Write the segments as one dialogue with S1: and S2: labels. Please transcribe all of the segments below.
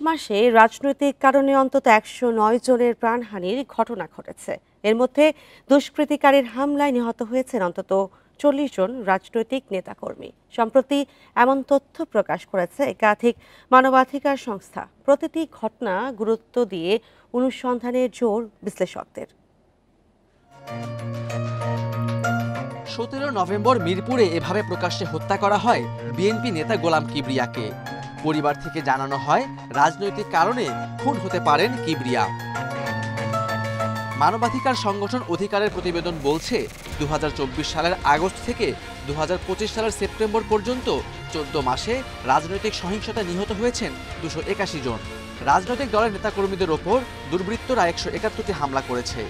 S1: মাসে রাজনৈতিক কারণে অন্তত ১০৯ জনের প্রাণহানির ঘটনা ঘটেছে। এর মধ্যে দুষ্কৃতিকারীর হামলায় নিহত হয়েছেন অন্তত ৪০ জন রাজনৈতিক নেতাকর্মী। সম্প্রতি এমন তথ্য প্রকাশ করেছে একাধিক মানবাধিকার সংস্থা। প্রতিটি ঘটনা গুরুত্ব দিয়ে অনুসন্ধানের জোর বিশ্লেষকদের।
S2: ১৭ নভেম্বর মিরপুরে এভাবে প্রকাশ্যে হত্যা করা হয় বিএনপি নেতা গোলাম কিবরিয়াকে। পরিবার থেকে জানানো হয় রাজনৈতিক কারণে খুন হতে পারেন কিবরিয়া। মানবাধিকার সংগঠন অধিকারের প্রতিবেদন বলছে ২০২৪ সালের আগস্ট থেকে ২০২৫ সালের সেপ্টেম্বর পর্যন্ত ১৪ মাসে রাজনৈতিক সহিংসতায় নিহত হয়েছেন ২৮১ জন। রাজনৈতিক দলের নেতাকর্মীদের ওপর দুর্বৃত্তরা ১৭১টি হামলা করেছে।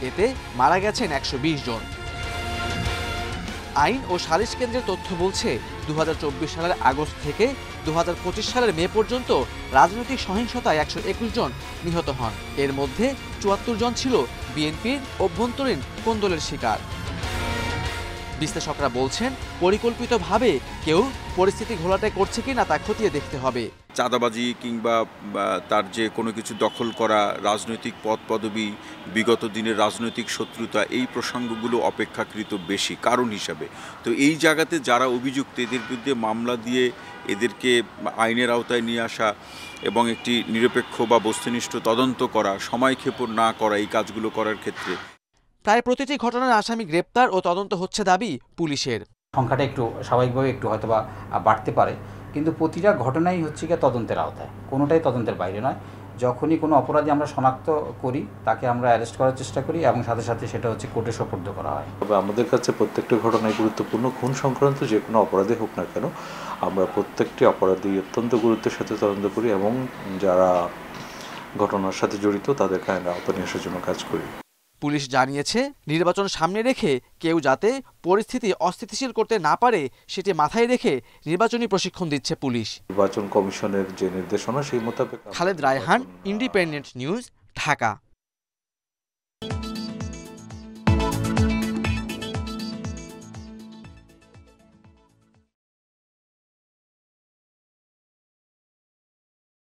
S2: এতে মারা গেছেন ১২০ জন। আইন ও সালিশ কেন্দ্রের তথ্য বলছে ২০২৪ সালের আগস্ট থেকে ২০২৫ সালের মে পর্যন্ত রাজনৈতিক সহিংসতায় ১২১ জন নিহত হন। এর মধ্যে ৭৪ জন ছিল বিএনপির অভ্যন্তরীণ কোন্দলের শিকার। বিশ্লেষকরা বলছেন, পরিকল্পিতভাবে কেউ পরিস্থিতি ঘোলাটে করছে কিনা তা খতিয়ে দেখতে হবে।
S3: চাঁদাবাজি কিংবা তার যে কোনো কিছু দখল করা, রাজনৈতিক পদ পদবি, বিগত দিনের রাজনৈতিক শত্রুতা, এই প্রসঙ্গগুলো অপেক্ষাকৃত বেশি কারণ হিসাবে। তো এই জায়গাতে যারা অভিযুক্ত এদের বিরুদ্ধে মামলা দিয়ে এদেরকে আইনের আওতায় নিয়ে আসা এবং একটি নিরপেক্ষ বা বস্তুনিষ্ঠ তদন্ত করা, সময়ক্ষেপণ না করা, এই কাজগুলো করার ক্ষেত্রে
S2: প্রায় প্রতিটি ঘটনার আসামি গ্রেপ্তার ও তদন্ত হচ্ছে দাবি পুলিশের।
S4: সংখ্যাটা একটু স্বাভাবিকভাবে একটু হয়তোবা বাড়তে পারে, কিন্তু প্রতিটা ঘটনাই হচ্ছে গিয়ে তদন্তের আওতায়, কোনোটাই তদন্তের বাইরে নয়। যখনই কোনো অপরাধী আমরা শনাক্ত করি তাকে আমরা অ্যারেস্ট করার চেষ্টা করি এবং সাথে সাথে সেটা হচ্ছে কোর্টে সোপর্দ করা হয়।
S5: তবে আমাদের কাছে প্রত্যেকটা ঘটনাই গুরুত্বপূর্ণ। খুন সংক্রান্ত যে কোনো অপরাধী হোক না কেন, আমরা প্রত্যেকটি অপরাধী অত্যন্ত গুরুত্বের সাথে তদন্ত করি এবং যারা ঘটনার সাথে জড়িত তাদেরকে আইনের আওতায় নিয়ে আসার জন্য কাজ করি।
S2: পুলিশ জানিয়েছে, নির্বাচন সামনে রেখে কেউ যাতে পরিস্থিতি অস্থিতিশীল করতে না পারে সেটি মাথায় রেখে নির্বাচনী প্রশিক্ষণ দিচ্ছে পুলিশ।
S5: নির্বাচন কমিশনের যে নির্দেশনা সেই মোতাবেক।
S2: Khaled Raihan, independent news, Dhaka.